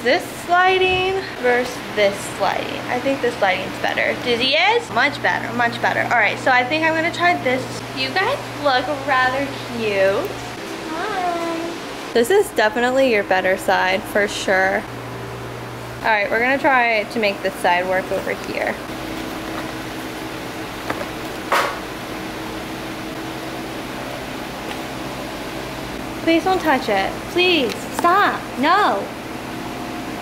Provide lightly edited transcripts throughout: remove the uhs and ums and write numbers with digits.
this sliding versus this sliding. I think this sliding's better. Dizzy is? Much better, much better. All right, so I think I'm gonna try this. You guys look rather cute. Hi. This is definitely your better side, for sure. All right, we're gonna try to make this side work over here. Please don't touch it. Please, stop. No.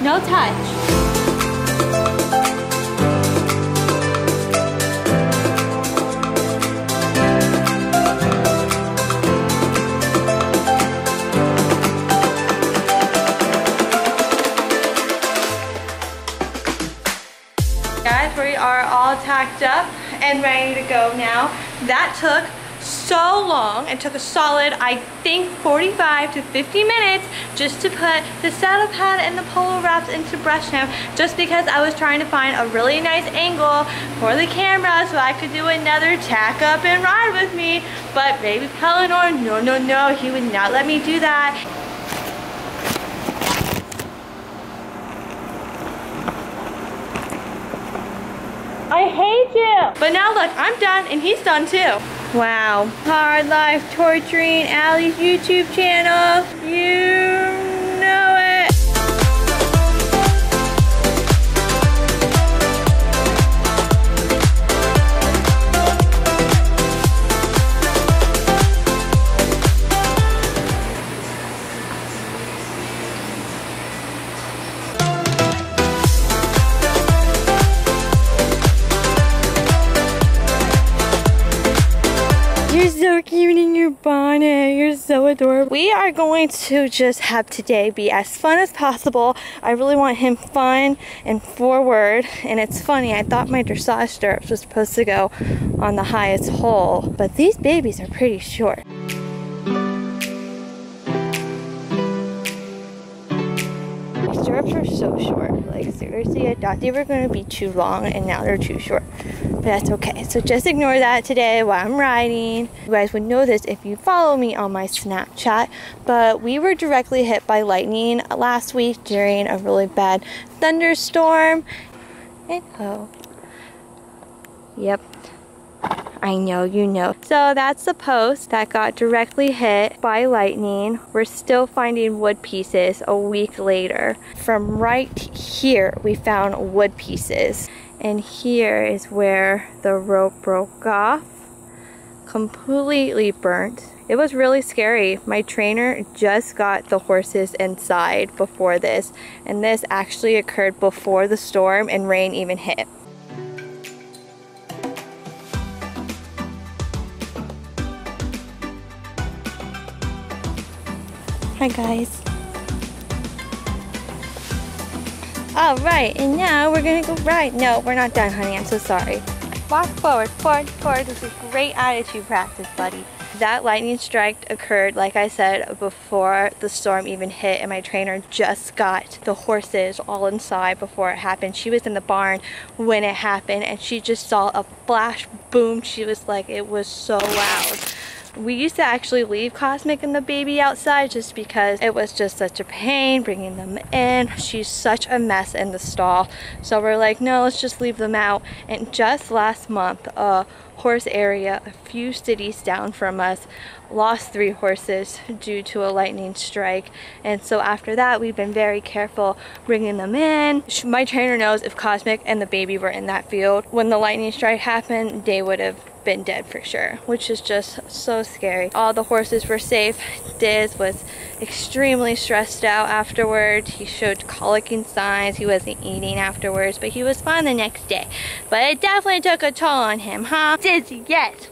No touch. Guys, we are all tacked up and ready to go now. That took so long. It took a solid, I think, 45 to 50 minutes just to put the saddle pad and the polo wraps into brush him, just because I was trying to find a really nice angle for the camera so I could do another tack up and ride with me. But baby Pellinor, no, he would not let me do that. I hate you! But now look, I'm done and he's done too. Wow. Hard Life Torturing Allie's YouTube channel. You know it. You're so cute in your bonnet. You're so adorable. We are going to just have today be as fun as possible. I really want him fun and forward. And it's funny, I thought my dressage stirrups was supposed to go on the highest hole, but these babies are pretty short. The stirrups are so short. Like seriously, I thought they were going to be too long and now they're too short. But that's okay. So just ignore that today while I'm riding. You guys would know this if you follow me on my Snapchat. But we were directly hit by lightning last week during a really bad thunderstorm. And oh. Yep. I know, you know. So that's the post that got directly hit by lightning. We're still finding wood pieces a week later. From right here, we found wood pieces. And here is where the rope broke off. Completely burnt. It was really scary. My trainer just got the horses inside before this. And this actually occurred before the storm and rain even hit. Hi guys. Alright, and now we're gonna go ride. No, we're not done, honey. I'm so sorry. Walk forward, forward, forward. This is great attitude practice, buddy. That lightning strike occurred, like I said, before the storm even hit, and my trainer just got the horses all inside before it happened. She was in the barn when it happened, and she just saw a flash boom. She was like, it was so loud. We used to actually leave Cosmic and the baby outside just because it was just such a pain bringing them in. She's such a mess in the stall. So we're like, no, let's just leave them out. And just last month, a horse area a few cities down from us lost 3 horses due to a lightning strike. And so after that, we've been very careful bringing them in. My trainer knows if Cosmic and the baby were in that field when the lightning strike happened, they would have been dead for sure, which is just so scary. All the horses were safe. Diz was extremely stressed out afterwards. He showed colicking signs. He wasn't eating afterwards, but he was fine the next day. But it definitely took a toll on him, huh? Dizzy, yes.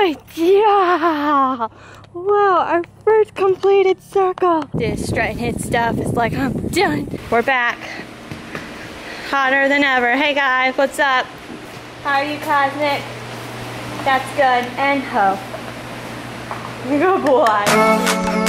right, yeah. Wow, our first completed circle. This straight hit stuff is like, I'm done. We're back. Hotter than ever. Hey guys, what's up? How are you, Cosmic? That's good. And ho. Good boy.